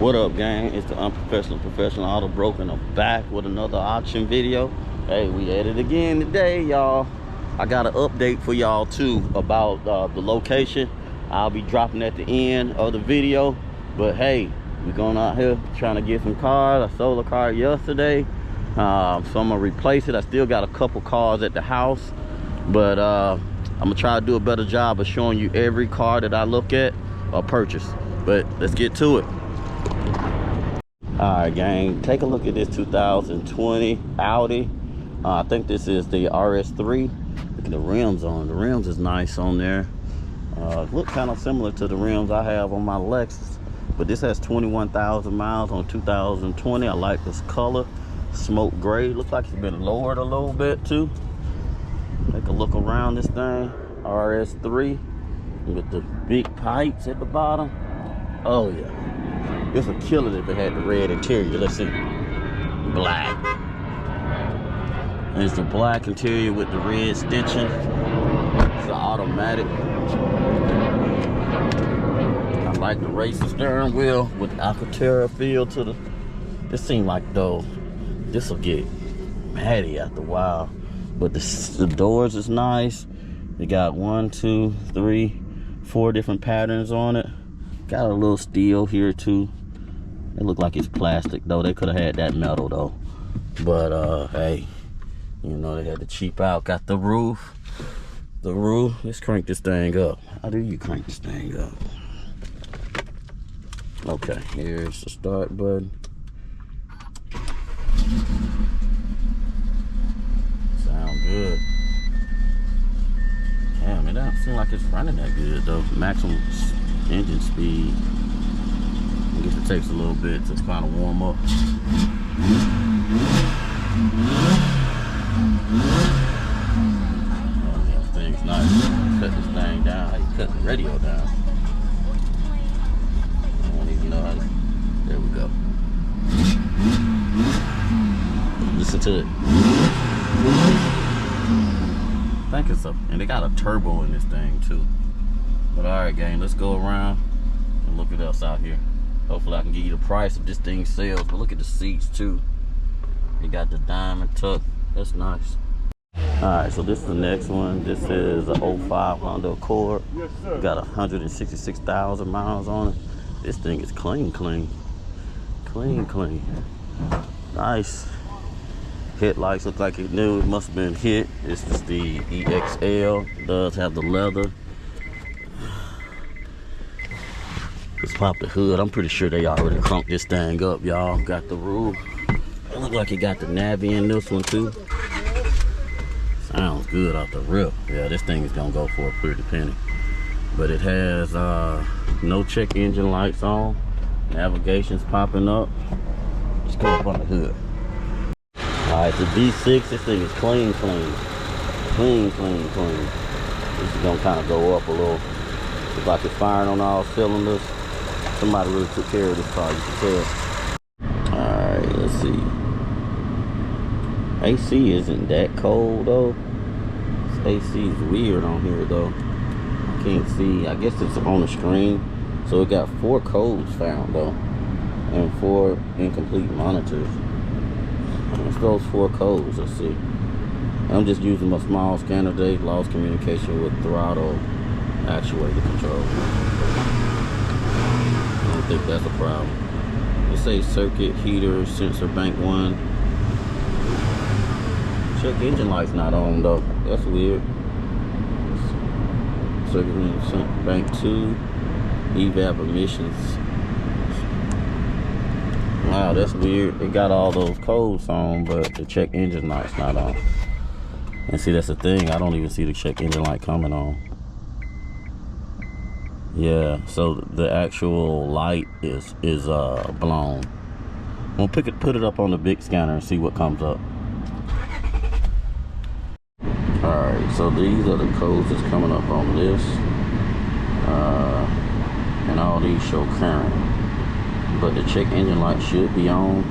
What up, gang? It's the unprofessional professional auto broker, and I'm back with another auction video. Hey, we at it again today, y'all. I got an update for y'all too about the location. I'll be dropping at the end of the video, but hey, we're going out here trying to get some cars. I sold a car yesterday, so I'm gonna replace it. I still got a couple cars at the house, but I'm gonna try to do a better job of showing you every car that I look at or purchase. But let's get to it. All right, gang, take a look at this 2020 Audi. I think this is the RS3. Look at the rims on it. The rims is nice on there. Look kind of similar to the rims I have on my Lexus, but this has 21,000 miles on 2020. I like this color, smoke gray. Looks like it's been lowered a little bit too. Take a look around this thing. RS3 with the big pipes at the bottom. Oh yeah. This would kill it if it had the red interior. Let's see. Black. And it's the black interior with the red stitching. It's an automatic. I like the racing steering wheel with the Acura feel to the. This seems like though this will get matty after a while. But the doors is nice. They got 1, 2, 3, 4 different patterns on it. Got a little steel here too. It look like it's plastic though. They could have had that metal though. But hey, you know, they had to cheap out. Got the roof. The roof. Let's crank this thing up. How do you crank this thing up? Okay, here's the start button. Sound good. Damn, it don't seem like it's running that good though. Maximum engine speed. I guess it takes a little bit to kind of warm up. Oh, this thing's nice. Cut this thing down. How you cut the radio down? I don't even know how to. There we go. Listen to it. I think it's and they got a turbo in this thing too. But alright, gang, let's go around and look at us out here. Hopefully I can give you the price if this thing sells. But look at the seats too. They got the diamond tuck. That's nice. Alright, so this is the next one. This is an 05 Honda Accord. Got 166,000 miles on it. This thing is clean. Nice. Headlights look like it new. It must have been hit. This is the EXL. It does have the leather. Let's pop the hood. I'm pretty sure they already crunked this thing up, y'all. Got the roof. It look like it got the Navi in this one too. Sounds good off the rip. Yeah, this thing is gonna go for a pretty penny. But it has no check engine lights on. Navigation's popping up. Let's go up on the hood. Alright, the D6. This thing is clean. This is gonna kind of go up a little. Looks like it's firing on all cylinders. Somebody really took care of this car, you can tell. Alright, let's see. AC isn't that cold though. This AC is weird on here though. I can't see. I guess it's on the screen. So it got 4 codes found though. And 4 incomplete monitors. What's those 4 codes? Let's see. I'm just using my small scanner today. Lost communication with throttle actuator control. I don't think that's a problem. It says circuit heater sensor bank 1. Check engine light's not on though. That's weird. Circuit bank 2. Evap emissions. Wow, that's weird. It got all those codes on, but the check engine light's not on. And see, that's the thing. I don't even see the check engine light coming on. Yeah, so the actual light is blown. I'm gonna put it up on the big scanner and see what comes up. Alright, so these are the codes that's coming up on this. And all these show current. But the check engine light should be on,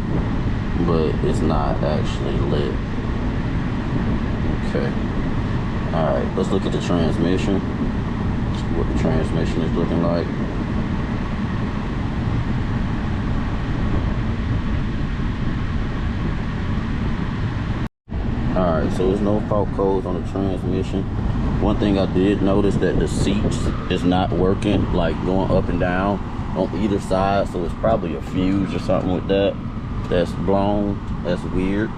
but it's not actually lit. Okay. Alright, let's look at the transmission. What the transmission is looking like. right, so there's no fault codes on the transmission. One thing I did notice that the seats is not working, like going up and down on either side, so it's probably a fuse or something with that that's blown. That's weird,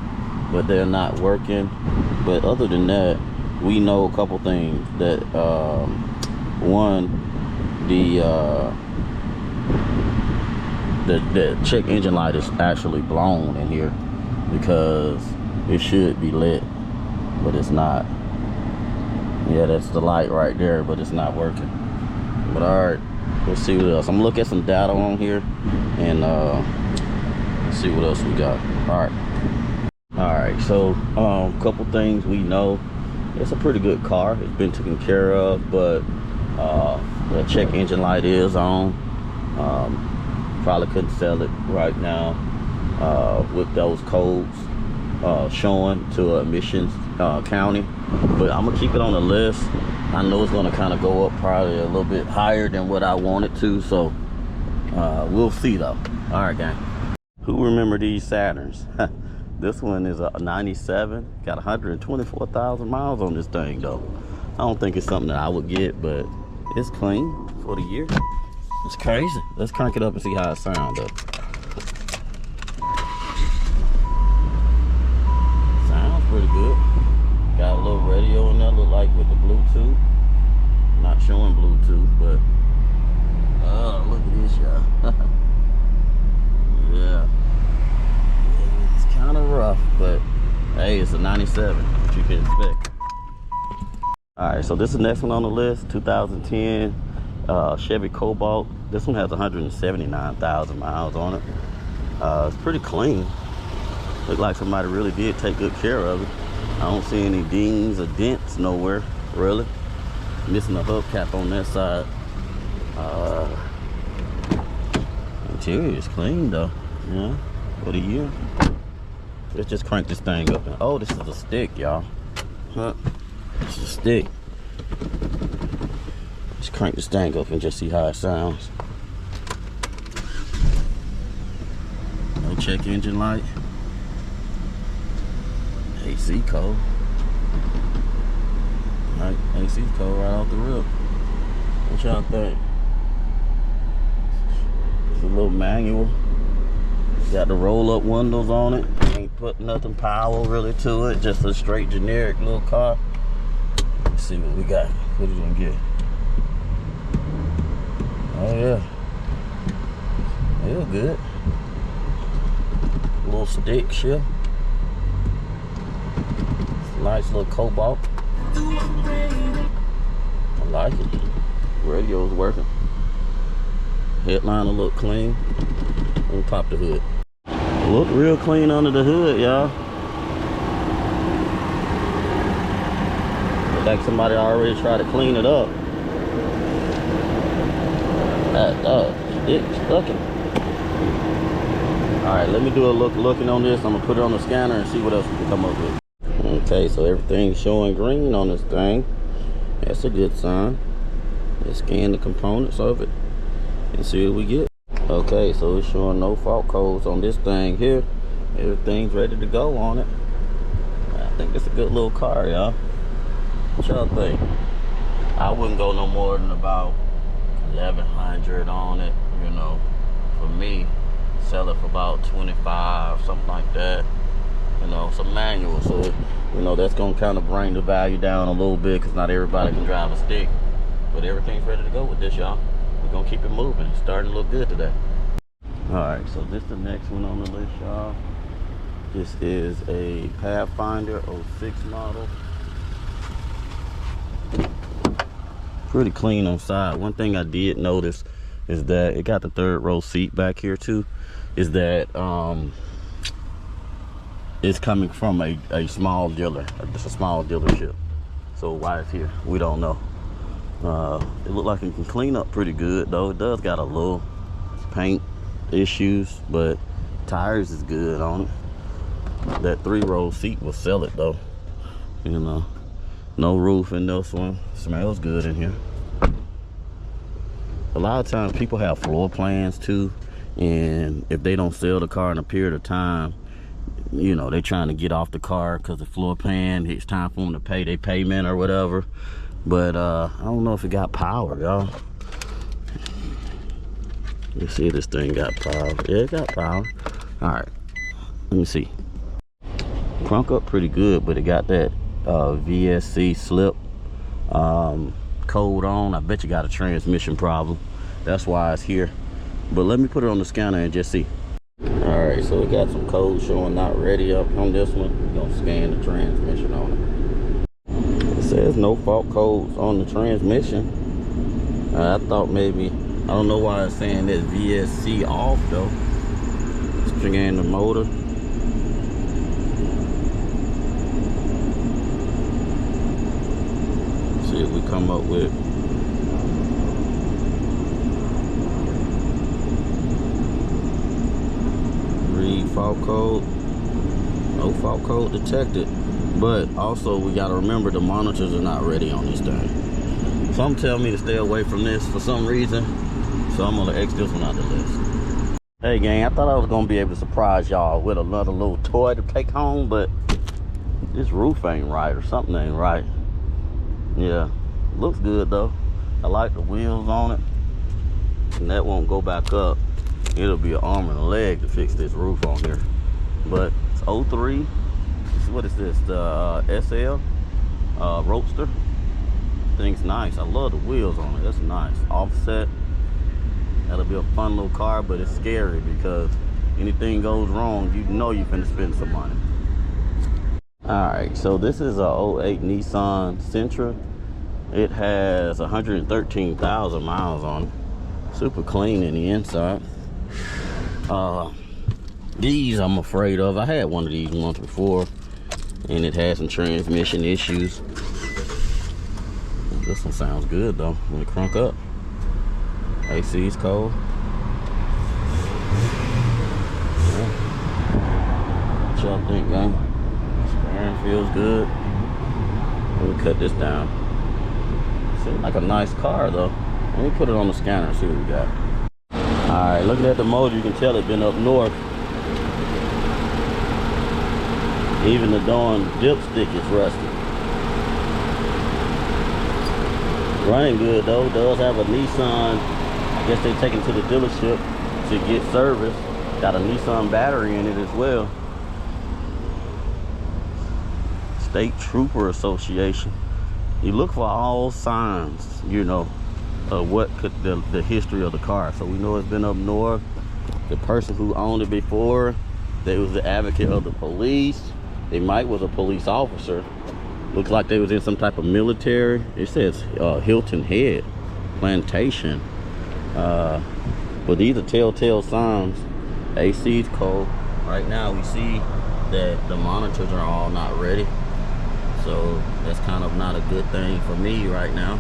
but they're not working. But other than that, we know a couple things. That one, the check engine light is actually blown in here, because it should be lit, but it's not. Yeah, that's the light right there, but it's not working. But all right, let's see what else. I'm gonna look at some data on here and see what else we got. All right, so a couple things we know. It's a pretty good car. It's been taken care of, but the check engine light is on. Probably couldn't sell it right now with those codes showing to emissions county, but I'm gonna keep it on the list. I know it's gonna kind of go up probably a little bit higher than what I want it to, so we'll see though. All right, gang. Who remember these Saturns? This one is a 97, got 124,000 miles on this thing though. I don't think it's something that I would get, but it's clean for the year. It's crazy. Let's crank it up and see how it sounds though. Sounds pretty good. Got a little radio in there, look like with the Bluetooth. Not showing Bluetooth, but look at this, y'all. Yeah. It's kind of rough, but hey, it's a 97, what you can expect. All right, so this is the next one on the list, 2010 Chevy Cobalt. This one has 179,000 miles on it. It's pretty clean. Look like somebody really did take good care of it. I don't see any dings or dents nowhere, really. Missing a hubcap on that side. Interior is clean though, yeah, for the year. Let's just crank this thing up. Oh, this is a stick, y'all. Huh? This is a stick. Let's crank this thing up and just see how it sounds. No check engine light. AC code. Right, AC code right off the rip. What y'all think? It's a little manual. Got the roll-up windows on it. Ain't put nothing power really to it. Just a straight generic little car. Let's see what we got. What are we gonna get? Oh yeah. Feel good. Little stick shift. Nice little Cobalt. I like it. Radio's working. Headliner look clean. Let me pop the hood. Look real clean under the hood, y'all. Look like somebody already tried to clean it up. It's stuck. Alright, let me do a looking on this. I'm gonna put it on the scanner and see what else we can come up with. Okay, so everything's showing green on this thing. That's a good sign. Let's scan the components of it and see what we get. Okay, so it's showing no fault codes on this thing here. Everything's ready to go on it. I think it's a good little car, y'all. What y'all think? I wouldn't go no more than about 1,100 on it, you know. For me, sell it for about 25, something like that. You know, it's a manual, so you know that's gonna kind of bring the value down a little bit, because not everybody can drive a stick. But everything's ready to go with this, y'all. We're gonna keep it moving. It's starting to look good today. All right, so this is the next one on the list, y'all. This is a Pathfinder 06 model. Pretty clean on side. One thing I did notice is that it got the third row seat back here too. Is that it's coming from a small dealer. It's a small dealership. So why it's here, we don't know. It looked like it can clean up pretty good though. It does got a little paint issues, but tires is good on it. That 3-row seat will sell it though. You know, no roof in this one. Smells good in here. A lot of times people have floor plans too, and if they don't sell the car in a period of time, you know, they trying to get off the car because the floor pan, it's time for them to pay their payment or whatever. But I don't know if it got power, y'all. Let's see if this thing got power. Yeah, it got power. All right, let me see. Crunk up pretty good, but it got that VSC slip code on. I bet you got a transmission problem. That's why it's here. But let me put it on the scanner and just see. All right, so we got some code showing not ready up on this one. We're gonna scan the transmission on it. It says no fault codes on the transmission. I thought maybe, I don't know why it's saying that VSC off though. Scan the motor. See if we come up with read fault code. No fault code detected. But also we gotta remember the monitors are not ready on this thing. Some tell me to stay away from this for some reason, so I'm gonna X this one out the list. Hey gang, I thought I was gonna be able to surprise y'all with another little toy to take home, but this roof ain't right or something ain't right. Yeah, looks good though. I like the wheels on it, and that won't go back up. It'll be an arm and a leg to fix this roof on here. But it's 03. What is this? The SL Roadster. Thing's nice. I love the wheels on it. That's nice. Offset. That'll be a fun little car, but it's scary because anything goes wrong, you know you're finna spend some money. All right, so this is a 08 Nissan Sentra. It has 113,000 miles on it. Super clean in the inside. These I'm afraid of. I had one of these once before, and it had some transmission issues. This one sounds good though. When it crunk up. AC is cold. Yeah. What y'all think, gang? Steering feels good. Let me cut this down. Seems like a nice car though. Let me put it on the scanner and see what we got. Alright, looking at the motor, you can tell it's been up north. Even the darn dipstick is rusty. Running good though. Does have a Nissan. I guess they take it to the dealership to get service. Got a Nissan battery in it as well. State Trooper Association. You look for all signs, you know, of what could the history of the car. So we know it's been up north. The person who owned it before, they was the advocate of the police. They might was a police officer. Looks like they was in some type of military. It says Hilton Head Plantation. But these are telltale signs. AC is cold. Right now we see that the monitors are all not ready. So that's kind of not a good thing for me right now.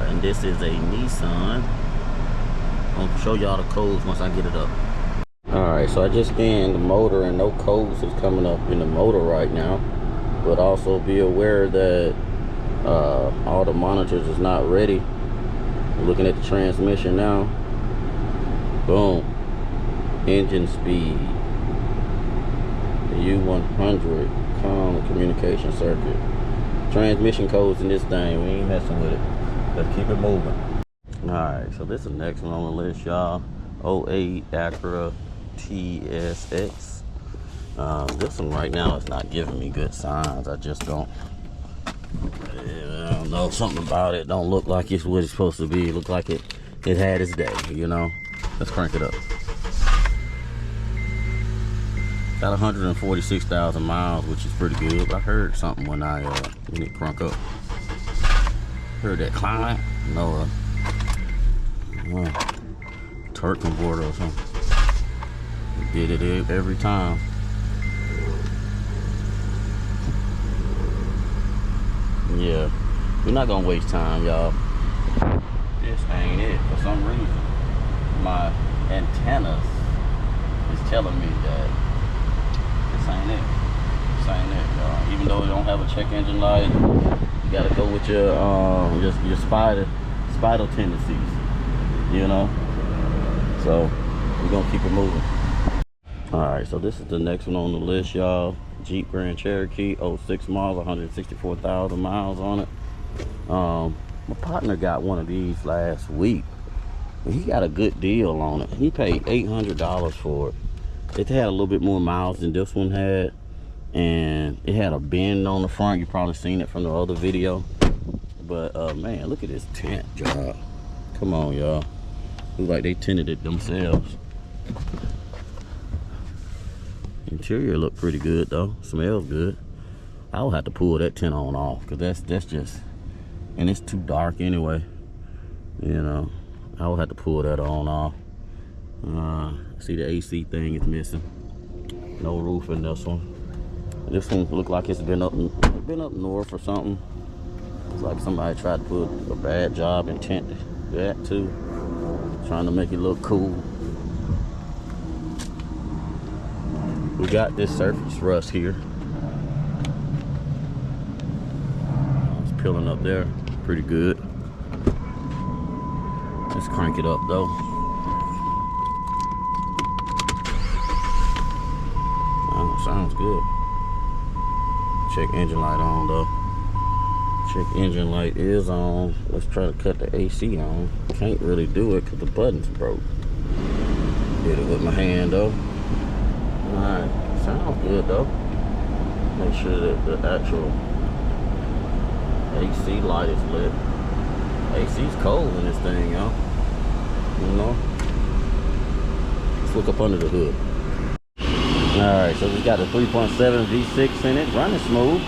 And this is a Nissan. I'll show y'all the codes once I get it up. Alright, so I just scanned the motor and no codes is coming up in the motor right now. But also be aware that all the monitors is not ready. Looking at the transmission now. Boom. Engine speed. The U100 comm communication circuit. Transmission codes in this thing. We ain't messing with it. Let's keep it moving. Alright, so this is the next one on the list, y'all. 08 Acura TSX. This one right now is not giving me good signs. I just don't. I don't know, something about it don't look like it's what it's supposed to be. It look like it had its day, you know. Let's crank it up. Got 146,000 miles, which is pretty good. But I heard something when it crunk up. Heard that climb? No, torque converter or something. It did it every time. Yeah, we're not gonna waste time, y'all. This ain't it. For some reason, my antennas is telling me that this ain't it. This ain't it, y'all. Even though it don't have a check engine light, you gotta go with your spider tendencies, you know. So we're gonna keep it moving. All right, so this is the next one on the list, y'all. Jeep Grand Cherokee, 06 model, 164,000 miles on it. My partner got one of these last week. And he got a good deal on it. He paid $800 for it. It had a little bit more miles than this one had. And it had a bend on the front. You probably seen it from the other video. But man, look at this tint job. Come on, y'all. Look like they tinted it themselves. Interior look pretty good though. Smells good. I'll have to pull that tint on off because that's just, and it's too dark anyway. You know, I will have to pull that on off. See the AC thing is missing. No roof in this one. This one look like it's been up north or something. It's like somebody tried to put a bad job and tint that too, trying to make it look cool. We got this surface rust here. It's peeling up there pretty good. Let's crank it up though. Oh, sounds good. Check engine light on though. Check engine light is on. Let's try to cut the AC on. Can't really do it because the button's broke. Did it with my hand though. Alright, sounds good though. Make sure that the actual AC light is lit. AC's cold in this thing, y'all. You know? Let's look up under the hood. Alright, so we got a 3.7 V6 in it. Running smooth.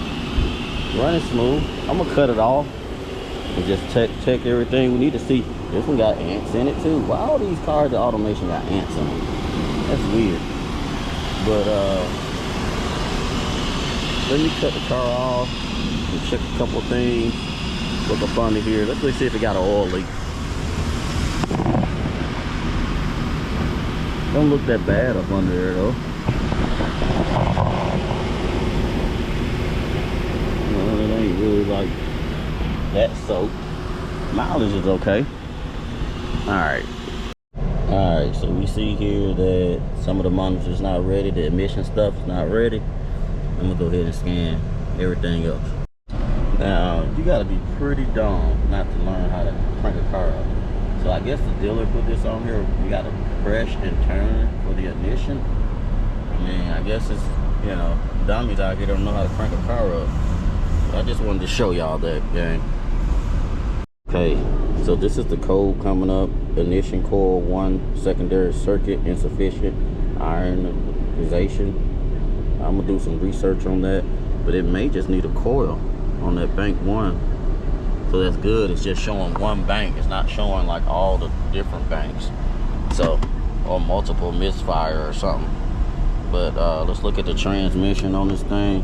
Running smooth. I'm gonna cut it off and just check everything. We need to see. This one got ants in it too. Why all these cars, the automation got ants in them? That's weird. But let me cut the car off and check a couple of things. Look up under here. Let's see if it got an oil leak. Don't look that bad up under there though. Well, it ain't really like that soaked. Mileage is okay. Alright. Alright, so we see here that some of the monitors not ready, the emission stuff is not ready. I'm gonna go ahead and scan everything else. Now, you gotta be pretty dumb not to learn how to crank a car up. So I guess the dealer put this on here. You gotta press and turn for the ignition. I mean, I guess it's, you know, dummies out here don't know how to crank a car up. So I just wanted to show y'all that, gang. Okay, so this is the code coming up. Ignition coil 1, secondary circuit insufficient, ironization. I'm gonna do some research on that, but it may just need a coil on that bank 1. So that's good. It's just showing one bank. It's not showing like all the different banks. So, or multiple misfire or something. But let's look at the transmission on this thing.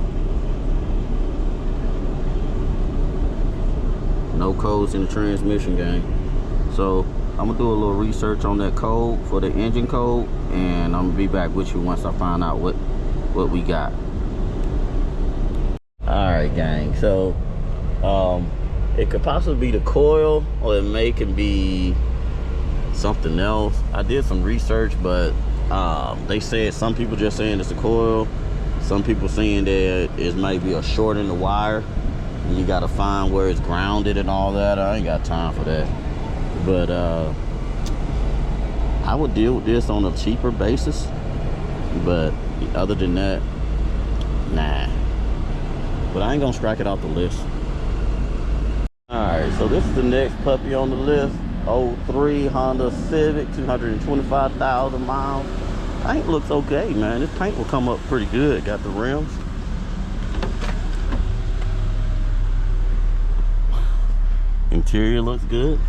No codes in the transmission, gang. So I'm gonna do a little research on that code for the engine code, and I'm gonna be back with you once I find out what we got. All right, gang. So it could possibly be the coil, or it can be something else. I did some research, but they said some people just saying it's a coil, some people saying that it might be a short in the wire. You gotta find where it's grounded and all that. I ain't got time for that. But I would deal with this on a cheaper basis. But other than that, nah. But I ain't gonna strike it off the list. Alright, so this is the next puppy on the list. 03 Honda Civic, 225,000 miles. Paint looks okay, man. This paint will come up pretty good. Got the rims. Interior looks good.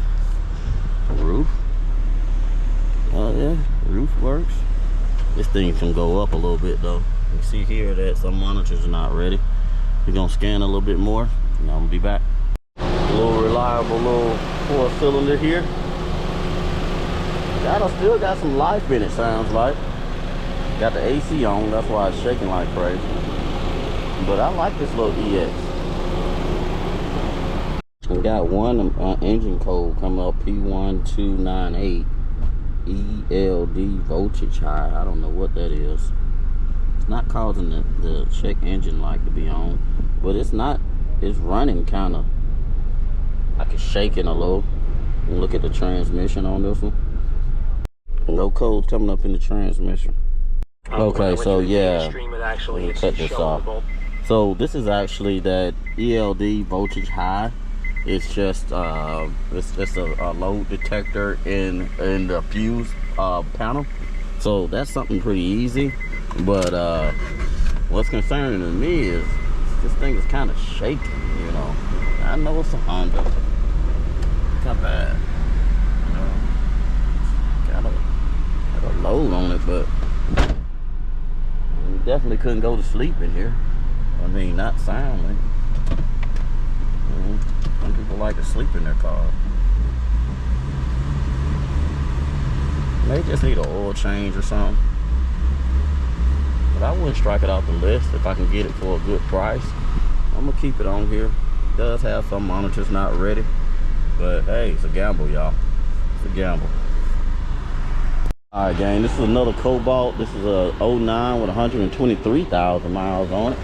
Roof. Oh yeah, roof works. This thing can go up a little bit though. You see here that some monitors are not ready. We're gonna scan a little bit more, and I'm gonna be back. A little reliable little 4-cylinder here. Still got some life in it, sounds like. Got the AC on, that's why it's shaking like crazy. But I like this little EX. We got one engine code coming up, P1298 ELD voltage high. I don't know what that is. It's not causing the check engine light to be on, but it's not. It's running kind of like it's shaking a little. Look at the transmission on this one. No code coming up in the transmission. Okay, so yeah, let me cut this off. So this is actually that ELD voltage high. It's just it's a load detector in the fuse panel. So that's something pretty easy. But what's concerning to me is this thing is kind of shaking. You know, I know it's a Honda. It's not bad. You know, got a load on it, but we definitely couldn't go to sleep in here. I mean, not soundly. Some people like to sleep in their car. They just need an oil change or something. But I wouldn't strike it off the list if I can get it for a good price. I'm gonna keep it on here. It does have some monitors not ready, but hey, it's a gamble, y'all. It's a gamble. All right, gang, this is another Cobalt. This is a 09 with 123,000 miles on it.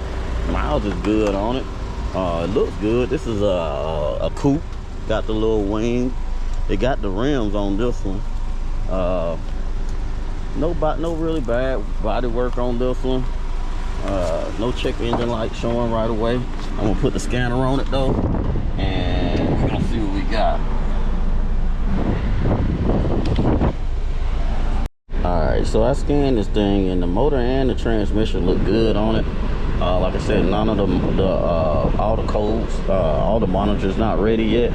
Miles is good on it. It looks good. This is a coupe. Got the little wing. It got the rims on this one. No really bad body work on this one. No check engine light showing right away. I'm gonna put the scanner on it though, and we're gonna see what we got. Alright, so I scanned this thing, and the motor and the transmission look good on it. Like I said, none of all the codes, all the monitors not ready yet,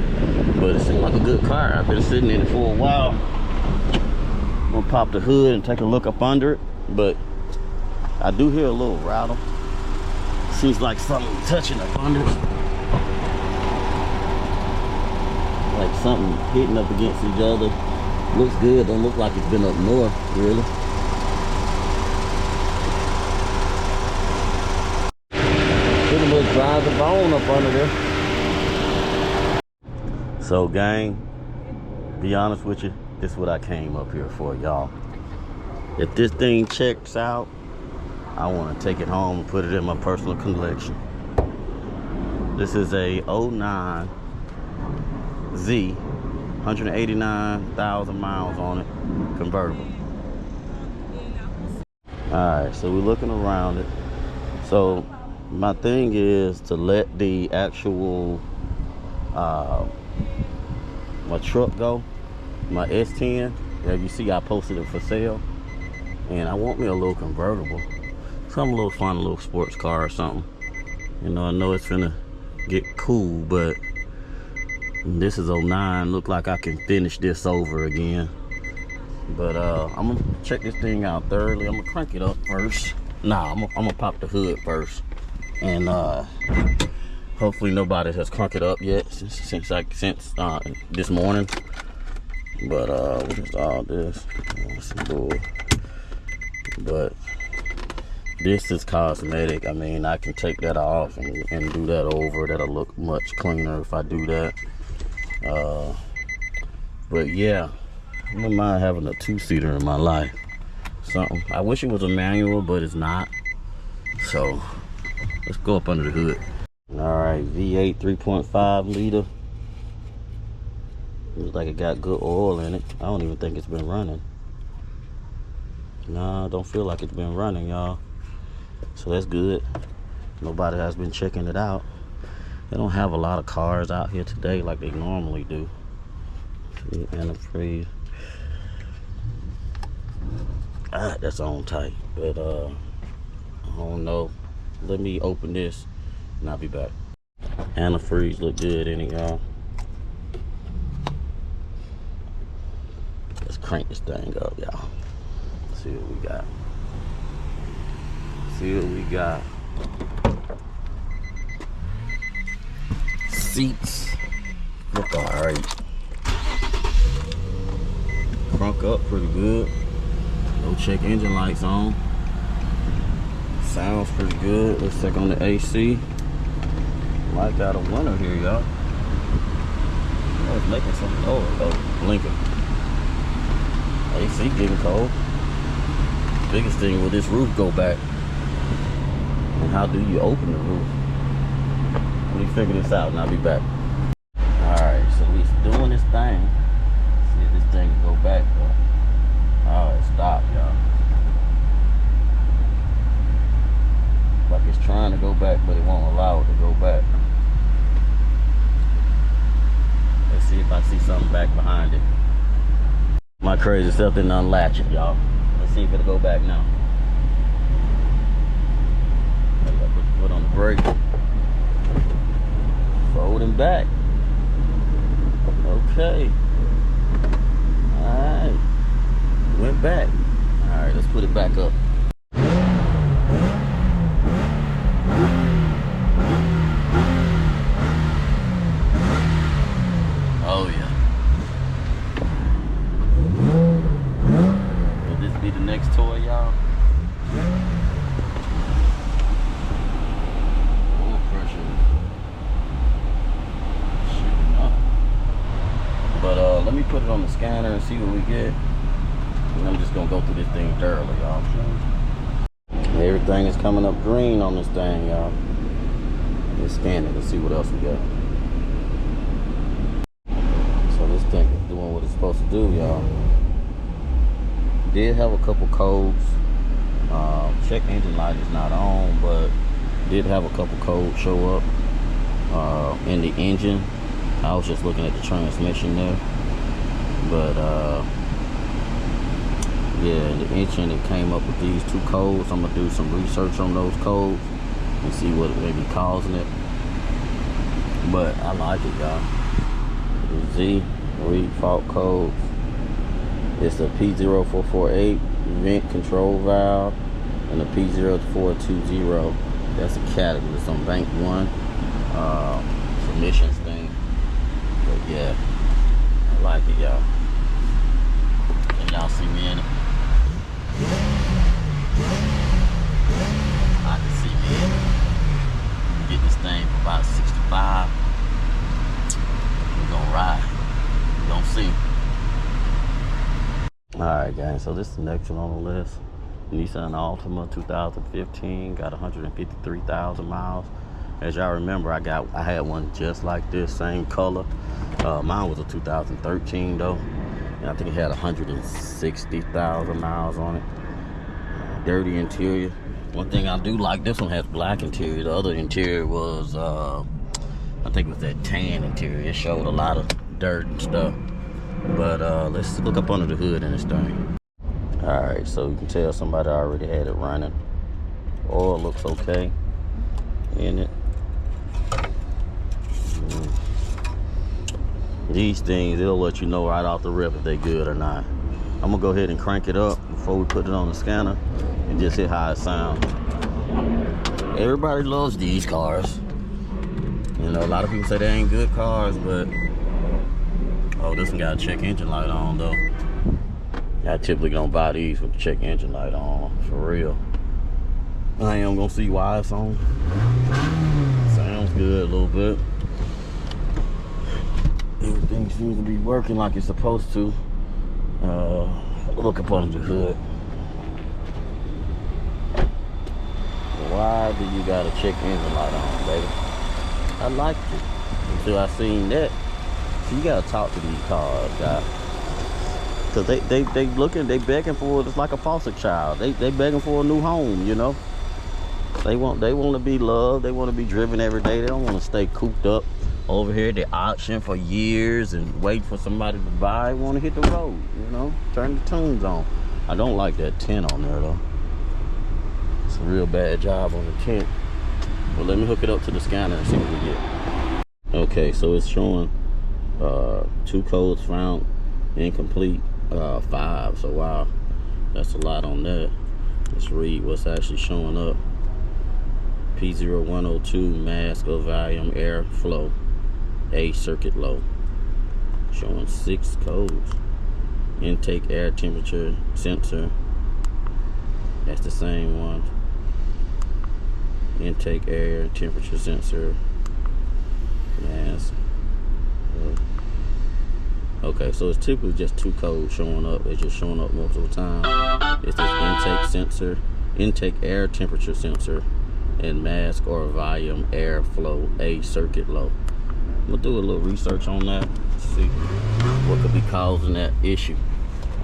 but it seems like a good car. I've been sitting in it for a while. I'm gonna pop the hood and take a look up under it, but I do hear a little rattle. Seems like something touching up under it. Like something hitting up against each other. Looks good, don't look like it's been up north, really. Pretty much drives the bone up under there. So gang, be honest with you, this is what I came up here for, y'all. If this thing checks out, I want to take it home and put it in my personal collection. This is a 09 Z, 189,000 miles on it, convertible. Alright, so we're looking around it. So my thing is to let the actual my truck go, my S10. As you see, I posted it for sale, and I want me a little convertible, some little fun little sports car or something. You know, I know it's gonna get cool, but this is 09. Look like I can finish this over again. But I'm gonna check this thing out thoroughly. I'm gonna crank it up first. Nah, I'm gonna pop the hood first, and hopefully nobody has cranked it up yet since this morning. But what is all this? But this is cosmetic. I mean, I can take that off and do that over. That'll look much cleaner if I do that. But yeah, I don't mind having a two-seater in my life. Something. I wish it was a manual, but it's not. So let's go up under the hood. All right, V8 3.5 liter. Looks like it got good oil in it. I don't even think it's been running. Nah, don't feel like it's been running, y'all. So that's good. Nobody has been checking it out. They don't have a lot of cars out here today like they normally do. Antifreeze. That's on tight, but I don't know. Let me open this and I'll be back. Antifreeze look good in it, y'all. Let's crank this thing up, y'all. See what we got. See what we got. Seats look alright. Crunk up pretty good. No check engine lights on. Sounds pretty good. Let's check on the AC. Might got a winner here, y'all. Oh, it's making some noise. Oh, blinking. AC getting cold. Biggest thing, will this roof go back? And how do you open the roof? Let me figure this out and I'll be back. Alright, so he's doing this thing. See if this thing can go back though. Alright, stop, y'all. Like it's trying to go back, but it won't allow it to go back. Let's see if I see something back behind it. My crazy self didn't unlatch it, y'all. Let's see if it'll go back now. I gotta put the foot on the brake. Folding back. Okay. Alright. Went back. Alright, let's put it back up. Oh yeah. Will this be the next toy, y'all? Oil pressure. Shooting up. But let me put it on the scanner and see what we get. And I'm just gonna go through this thing thoroughly, y'all. Everything is coming up green on this thing, y'all. Let's scan it and see what else we got. So this thing is doing what it's supposed to do, y'all. Did have a couple codes. Check engine light is not on, but did have a couple codes show up in the engine. I was just looking at the transmission there, but yeah, in the engine it came up with these two codes. I'm gonna do some research on those codes and see what may be causing it. But I like it, y'all. Z, read fault codes. It's a P0448 vent control valve and a P0420. That's a catalyst on bank 1 submissions thing. But yeah, I like it, y'all. Can y'all see me in it? I can see me in it. Get this thing for about 65. We're gonna ride. We're gonna see. Alright guys, so this is the next one on the list. Nissan Altima 2015, got 153,000 miles. As y'all remember, I had one just like this, same color. Mine was a 2013 though, and I think it had 160,000 miles on it. Dirty interior. One thing I do like, this one has black interior. The other interior was, I think it was that tan interior. It showed a lot of dirt and stuff. But let's look up under the hood in this thing. Alright, so you can tell somebody already had it running. Oil looks okay in it. These things, they'll let you know right off the rip if they good or not. I'm gonna go ahead and crank it up before we put it on the scanner and just hear how it sounds. Everybody loves these cars. You know, a lot of people say they ain't good cars, but oh, this one got a check engine light on though. I typically don't buy these with the check engine light on, for real. I am gonna see why it's on. Sounds good a little bit. Everything seems to be working like it's supposed to. Look up under the hood. Why do you got a check engine light on, baby? I liked it until I seen that. So you gotta talk to these cars, guys. Cause they looking, they begging for it. It's like a foster child. They begging for a new home, you know. They want to be loved. They want to be driven every day. They don't want to stay cooped up over here at the auction for years and wait for somebody to buy. They want to hit the road, you know. Turn the tunes on. I don't like that tint on there though. It's a real bad job on the tint. But let me hook it up to the scanner and see what we get. Okay, so it's showing 2 codes found incomplete, 5. So wow, that's a lot on that. Let's read what's actually showing up. P0102 mask of volume air flow, A circuit low. Showing 6 codes. Intake air temperature sensor. That's the same one. Intake air temperature sensor. Mask. Okay, so it's typically just 2 codes showing up. It's just showing up most of the time. It's this intake sensor, intake air temperature sensor, and mask or volume airflow A circuit low. We'll do a little research on that, see what could be causing that issue.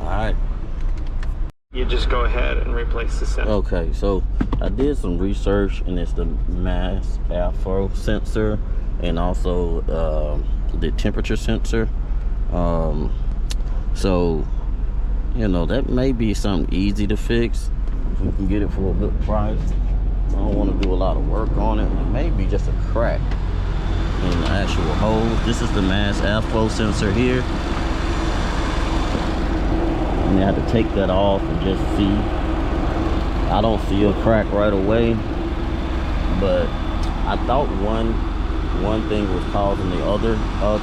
All right. You just go ahead and replace the sensor. Okay, so I did some research, and it's the mass airflow sensor and also the temperature sensor. So, you know, that may be something easy to fix if we can get it for a good price. I don't want to do a lot of work on it. It may be just a crack in the actual hole. This is the mass airflow sensor here. And I have to take that off and just see. I don't see a crack right away, but I thought one thing was causing the other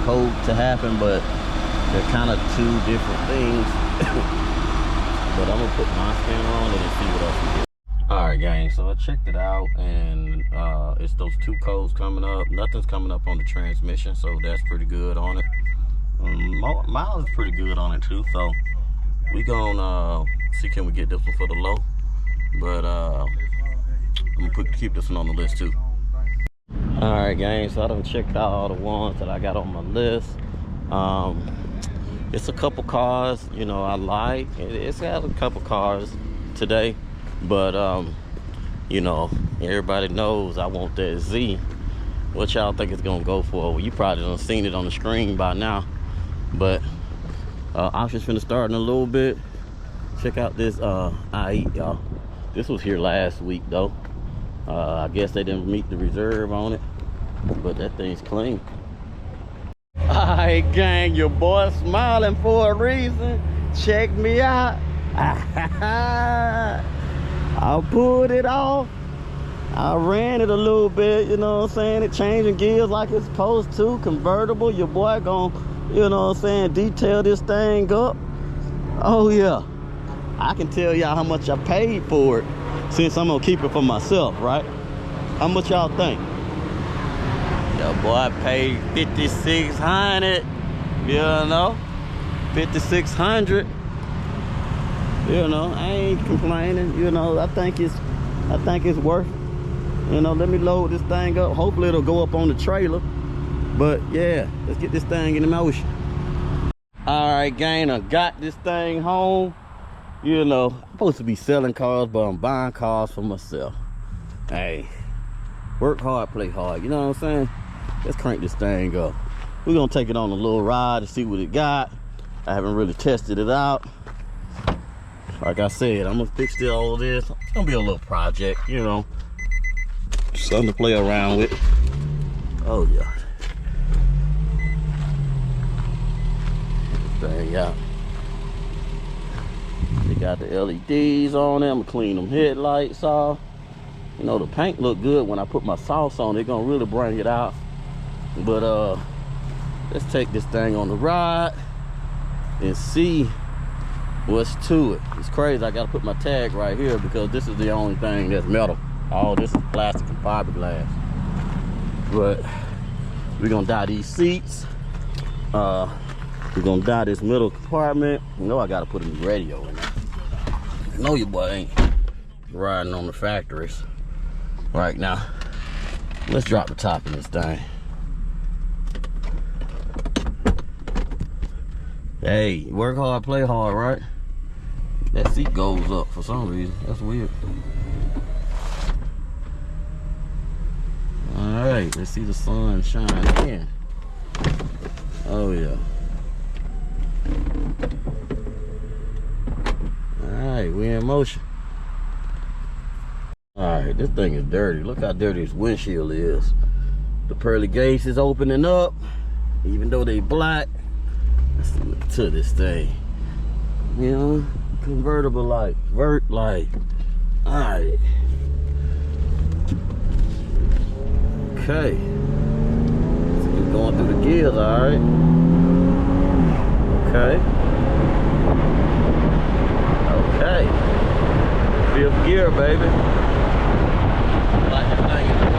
code to happen, but they're kind of 2 different things. But I'm gonna put my scanner on it and see what else we get. All right, gang, so I checked it out, and it's those 2 codes coming up. Nothing's coming up on the transmission, so that's pretty good on it. Miles is pretty good on it too, so we gonna see, can we get this one for the low. But I'm gonna keep this one on the list too. All right, gang, so I done checked out all the ones that I got on my list. It's a couple cars, you know, I like. It's got a couple cars today, but you know, everybody knows I want that Z. What y'all think it's gonna go for? Well, you probably done seen it on the screen by now, but I'm just finna start in a little bit. Check out this i8, y'all. This was here last week though. I guess they didn't meet the reserve on it, but that thing's clean. Alright, gang, your boy smiling for a reason. Check me out. I pulled it off. I ran it a little bit, you know what I'm saying? It changing gears like it's supposed to. Convertible, your boy gonna, you know what I'm saying, detail this thing up. Oh yeah, I can tell y'all how much I paid for it, since I'm gonna keep it for myself, right? How much y'all think? Your boy paid $5,600, you know, $5,600. You know, I ain't complaining. You know, I think it's worth it. You know, let me load this thing up. Hopefully it'll go up on the trailer. But yeah, let's get this thing in motion. All right, gang, I got this thing home. You know, I'm supposed to be selling cars, but I'm buying cars for myself. Hey, work hard, play hard. You know what I'm saying? Let's crank this thing up. We're gonna take it on a little ride to see what it got. I haven't really tested it out. Like I said, I'm gonna fix all this. It's gonna be a little project, you know, something to play around with. Oh yeah. This thing out. They got the LEDs on it. I'm gonna clean them headlights off. You know, the paint look good when I put my sauce on it. It's gonna really bring it out. But let's take this thing on the ride and see what's to it. It's crazy, I gotta put my tag right here because this is the only thing that's metal. All this is plastic and fiberglass. But we're gonna dye these seats. We're gonna dye this middle compartment. You know I gotta put a new radio in there. I know your boy ain't riding on the factories right now. Let's drop the top of this thing. Hey, work hard, play hard, right? That seat goes up for some reason. That's weird. All right, let's see the sun shine in. Oh yeah. All right, we're in motion. All right, this thing is dirty. Look how dirty this windshield is. The pearly gates is opening up, even though they black. Let's see what to this thing. You know, convertible light, vert light. All right. Okay. So we're going through the gears, all right. Okay. Okay. Fifth gear, baby. Like this thing is